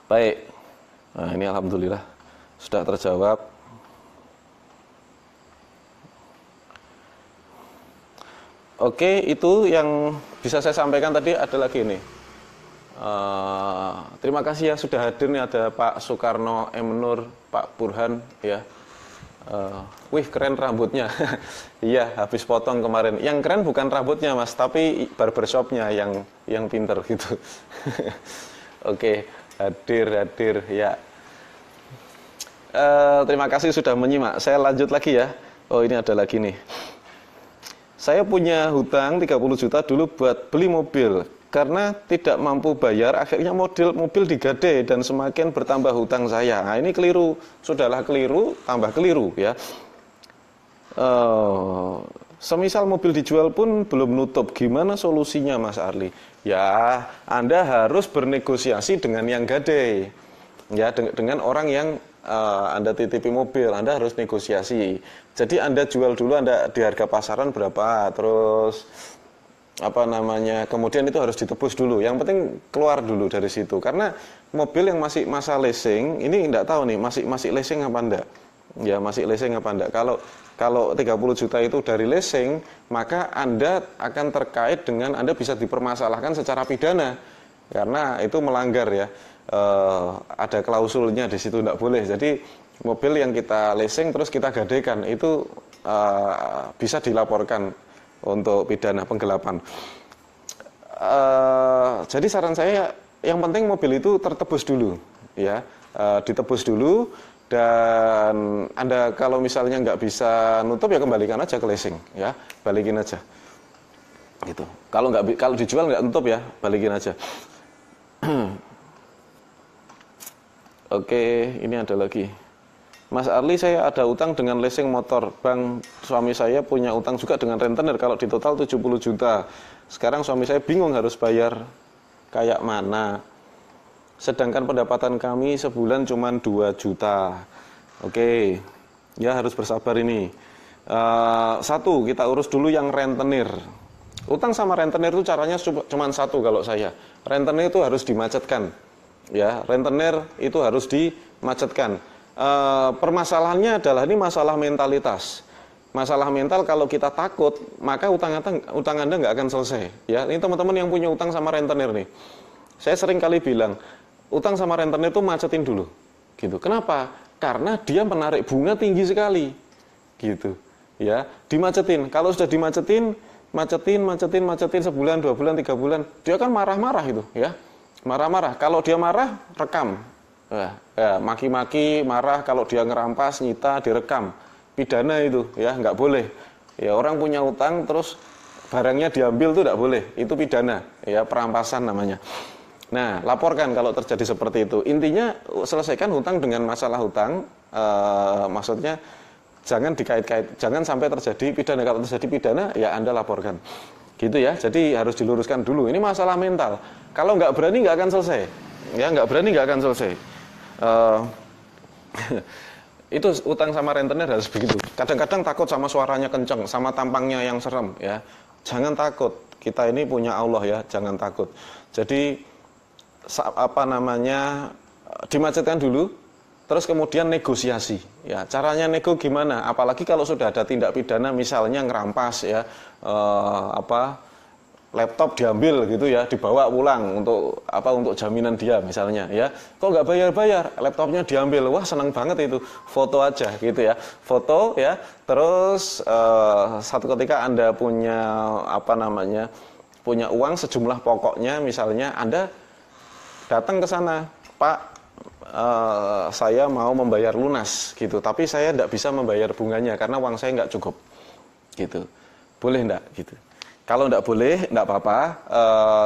Baik. Nah, ini alhamdulillah sudah terjawab. Oke, itu yang bisa saya sampaikan tadi. Ada lagi nih. Terima kasih ya sudah hadir nih, ada Pak Soekarno M. Nur, Pak Burhan ya. Wih, keren rambutnya. Iya, habis potong kemarin. Yang keren bukan rambutnya Mas, tapi barbershopnya yang pinter gitu. Oke, hadir ya. Terima kasih sudah menyimak. Saya lanjut lagi ya. Oh, ini ada lagi nih. Saya punya hutang 30 juta dulu buat beli mobil. Karena tidak mampu bayar, akhirnya mobil digade dan semakin bertambah hutang saya. Nah, ini keliru. Sudahlah keliru, tambah keliru ya. Semisal mobil dijual pun belum nutup. Gimana solusinya Mas Arli? Ya, Anda harus bernegosiasi dengan yang gade. Ya, dengan orang yang Anda titipi mobil, Anda harus negosiasi. Jadi Anda jual dulu, Anda di harga pasaran berapa, terus kemudian itu harus ditebus dulu. Yang penting keluar dulu dari situ. Karena mobil yang masih masa leasing, ini enggak tahu nih, masih leasing apa enggak. Ya, masih leasing apa enggak. Kalau 30 juta itu dari leasing, maka Anda akan terkait dengan Anda bisa dipermasalahkan secara pidana. Karena itu melanggar ya. Ada klausulnya di situ, enggak boleh. Jadi mobil yang kita leasing terus kita gadekan itu bisa dilaporkan untuk pidana penggelapan. Jadi saran saya yang penting mobil itu tertebus dulu ya, ditebus dulu. Dan Anda kalau misalnya nggak bisa nutup ya kembalikan aja ke leasing ya, balikin aja gitu. Kalau dijual nggak nutup ya, balikin aja. Oke, ini ada lagi. Mas Arli, saya ada utang dengan leasing motor. Bang, suami saya punya utang juga dengan rentenir. Kalau di total 70 juta. Sekarang suami saya bingung harus bayar kayak mana. Sedangkan pendapatan kami sebulan cuma 2 juta. Oke, ya harus bersabar ini. Satu, kita urus dulu yang rentenir. Utang sama rentenir itu caranya cuma satu kalau saya. Rentenir itu harus dimacetkan. Ya, rentenir itu harus dimacetkan. Permasalahannya adalah ini masalah mentalitas. Masalah mental, kalau kita takut, maka utang Anda nggak akan selesai. Ya, ini teman-teman yang punya utang sama rentenir nih. Saya sering kali bilang, utang sama rentenir itu macetin dulu. Gitu. Kenapa? Karena dia menarik bunga tinggi sekali. Gitu. Ya, dimacetin. Kalau sudah dimacetin, macetin sebulan, 2 bulan, 3 bulan, dia kan marah-marah itu, ya. Marah-marah. Kalau dia marah, rekam. Ya, maki-maki, marah, kalau dia ngerampas, nyita, direkam. Pidana itu, ya, nggak boleh. Ya, orang punya utang terus barangnya diambil itu nggak boleh. Itu pidana, ya, perampasan namanya. Nah, laporkan kalau terjadi seperti itu. Intinya selesaikan hutang dengan masalah hutang. Maksudnya jangan dikait-kait, jangan sampai terjadi pidana. Kalau terjadi pidana, ya Anda laporkan. Gitu ya. Jadi harus diluruskan dulu. Ini masalah mental. Kalau nggak berani nggak akan selesai. Ya, nggak berani nggak akan selesai. Itu utang sama rentenir harus begitu. Kadang-kadang takut sama suaranya kenceng, sama tampangnya yang serem, ya. Jangan takut. Kita ini punya Allah ya, jangan takut. Jadi dimacetkan dulu, terus kemudian negosiasi. Ya, caranya nego gimana? Apalagi kalau sudah ada tindak pidana, misalnya ngerampas ya, laptop diambil gitu ya, dibawa pulang untuk jaminan dia misalnya ya. Kok nggak bayar-bayar, laptopnya diambil. Wah, senang banget itu. Foto aja gitu ya. Foto ya. Terus satu ketika Anda punya punya uang sejumlah pokoknya, misalnya Anda datang ke sana, Pak, saya mau membayar lunas gitu, tapi saya tidak bisa membayar bunganya karena uang saya nggak cukup gitu. Boleh enggak gitu? Kalau enggak boleh, enggak apa-apa,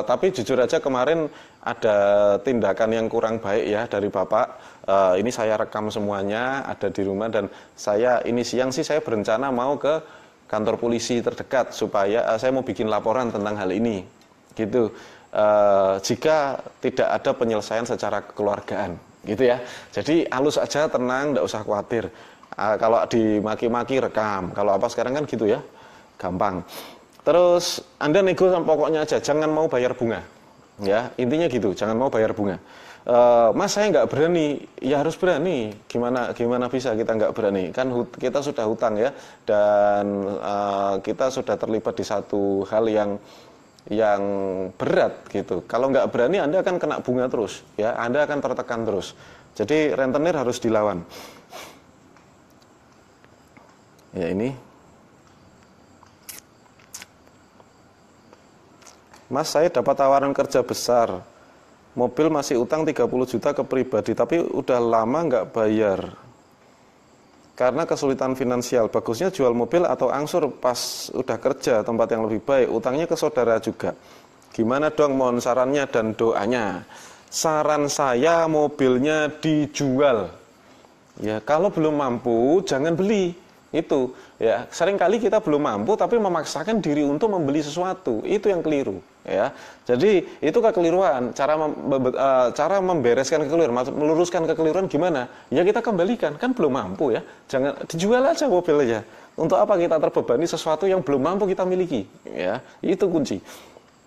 tapi jujur aja kemarin ada tindakan yang kurang baik ya dari Bapak. Ini saya rekam semuanya, ada di rumah, dan ini siang sih saya berencana mau ke kantor polisi terdekat supaya saya mau bikin laporan tentang hal ini. Gitu. Jika tidak ada penyelesaian secara kekeluargaan, gitu ya. Jadi halus aja, tenang, enggak usah khawatir. Kalau dimaki-maki rekam, kalau apa sekarang kan gitu ya, gampang. Terus Anda nego sama pokoknya aja, jangan mau bayar bunga. Ya, intinya gitu, jangan mau bayar bunga. Mas saya nggak berani, ya harus berani. Gimana bisa kita nggak berani? Kan kita sudah hutang ya, dan kita sudah terlibat di satu hal yang berat gitu. Kalau nggak berani Anda akan kena bunga terus, ya Anda akan tertekan terus. Jadi rentenir harus dilawan. Ya ini. Mas saya dapat tawaran kerja besar, mobil masih utang 30 juta ke pribadi, tapi udah lama nggak bayar karena kesulitan finansial. Bagusnya jual mobil atau angsur pas udah kerja tempat yang lebih baik, utangnya ke saudara juga. Gimana dong, mohon sarannya dan doanya. Saran saya mobilnya dijual. Ya, kalau belum mampu jangan beli. Itu ya, seringkali kita belum mampu tapi memaksakan diri untuk membeli sesuatu, itu yang keliru ya. Jadi itu kekeliruan. Cara membereskan kekeliruan, meluruskan kekeliruan gimana? Ya kita kembalikan, kan belum mampu ya, jangan dijual aja mobilnya. Untuk apa kita terbebani sesuatu yang belum mampu kita miliki ya, itu kunci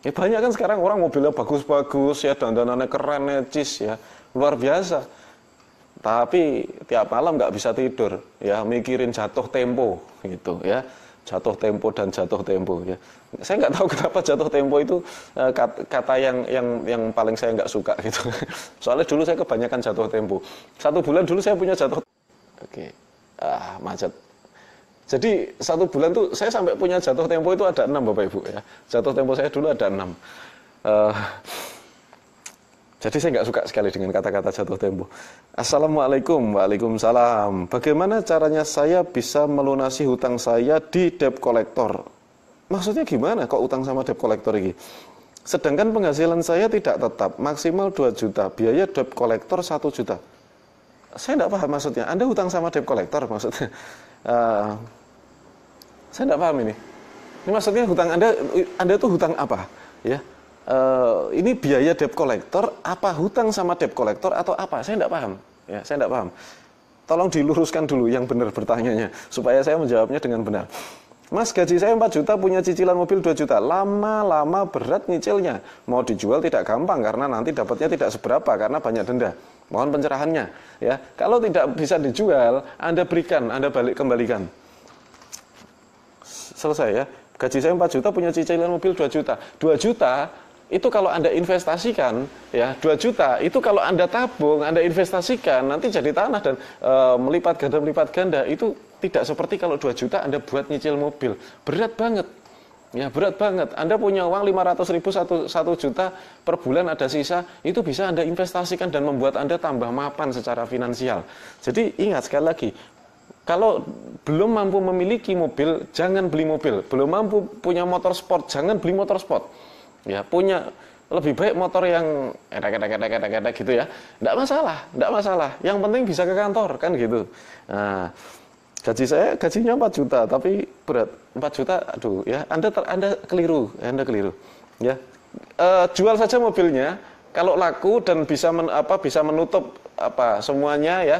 ya. Banyak kan sekarang orang mobilnya bagus-bagus ya, dandanannya keren, necis ya, luar biasa, tapi tiap malam nggak bisa tidur ya, mikirin jatuh tempo gitu ya, jatuh tempo dan jatuh tempo ya. Saya nggak tahu kenapa jatuh tempo itu kata yang paling saya nggak suka gitu. Soalnya dulu saya kebanyakan jatuh tempo. 1 bulan dulu saya punya jatuh. Oke, macet. Jadi 1 bulan tuh saya sampai punya jatuh tempo itu ada 6 Bapak Ibu ya. Jatuh tempo saya dulu ada 6. Jadi saya nggak suka sekali dengan kata-kata jatuh tempo. Assalamualaikum. Waalaikumsalam. Bagaimana caranya saya bisa melunasi hutang saya di debt collector? Maksudnya gimana kok utang sama debt collector ini? Sedangkan penghasilan saya tidak tetap, maksimal 2 juta, biaya debt collector 1 juta. Saya nggak paham maksudnya. Anda hutang sama debt collector maksudnya? Saya nggak paham ini. Ini maksudnya hutang Anda tuh hutang apa? Ya. Ini biaya debt collector, apa hutang sama debt collector atau apa? Saya tidak paham. Ya, saya tidak paham. Tolong diluruskan dulu yang benar bertanyanya, supaya saya menjawabnya dengan benar. Mas, gaji saya 4 juta, punya cicilan mobil 2 juta. Lama-lama berat nyicilnya. Mau dijual tidak gampang, karena nanti dapatnya tidak seberapa, karena banyak denda. Mohon pencerahannya. Ya, kalau tidak bisa dijual, Anda berikan, Anda kembalikan. Selesai ya. Gaji saya 4 juta, punya cicilan mobil 2 juta. 2 juta itu kalau Anda investasikan, ya 2 juta, itu kalau Anda tabung, Anda investasikan, nanti jadi tanah dan melipat ganda, itu tidak seperti kalau 2 juta Anda buat nyicil mobil. Berat banget, ya berat banget. Anda punya uang 500.000, 1 juta per bulan ada sisa, itu bisa Anda investasikan dan membuat Anda tambah mapan secara finansial. Jadi ingat sekali lagi, kalau belum mampu memiliki mobil, jangan beli mobil. Belum mampu punya motor sport, jangan beli motor sport. Ya, punya lebih baik motor yang edak gitu ya. Enggak masalah. Yang penting bisa ke kantor kan gitu. Nah, gajinya 4 juta tapi berat 4 juta. Aduh ya, Anda keliru. Ya. Jual saja mobilnya, kalau laku dan bisa menutup semuanya ya,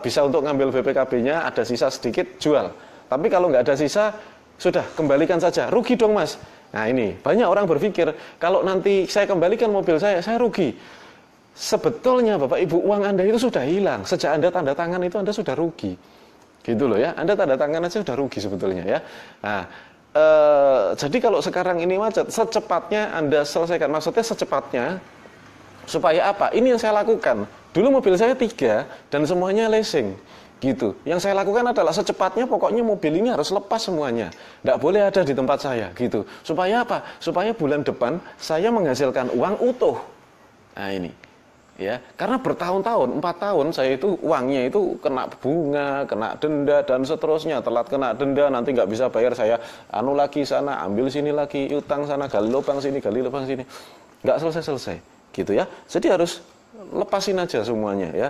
bisa untuk ngambil BPKB-nya, ada sisa sedikit, jual. Tapi kalau nggak ada sisa, sudah kembalikan saja. Rugi dong Mas. Nah ini, banyak orang berpikir, kalau nanti saya kembalikan mobil saya rugi. Sebetulnya Bapak Ibu, uang Anda itu sudah hilang. Sejak Anda tanda tangan itu Anda sudah rugi. Gitu loh ya, Anda tanda tangan aja sudah rugi sebetulnya ya. Nah, jadi kalau sekarang ini macet, secepatnya Anda selesaikan. Maksudnya secepatnya, supaya apa? Ini yang saya lakukan. Dulu mobil saya 3 dan semuanya leasing. Gitu. Yang saya lakukan adalah secepatnya pokoknya mobil ini harus lepas semuanya. Tidak boleh ada di tempat saya gitu. Supaya apa? Supaya bulan depan saya menghasilkan uang utuh. Nah ini. Ya, karena bertahun-tahun, 4 tahun saya itu uangnya itu kena bunga, kena denda dan seterusnya. Telat kena denda, nanti nggak bisa bayar, saya lagi sana, ambil sini lagi, utang sana, gali lubang sini. Nggak selesai-selesai. Gitu ya. Jadi harus lepasin aja semuanya ya.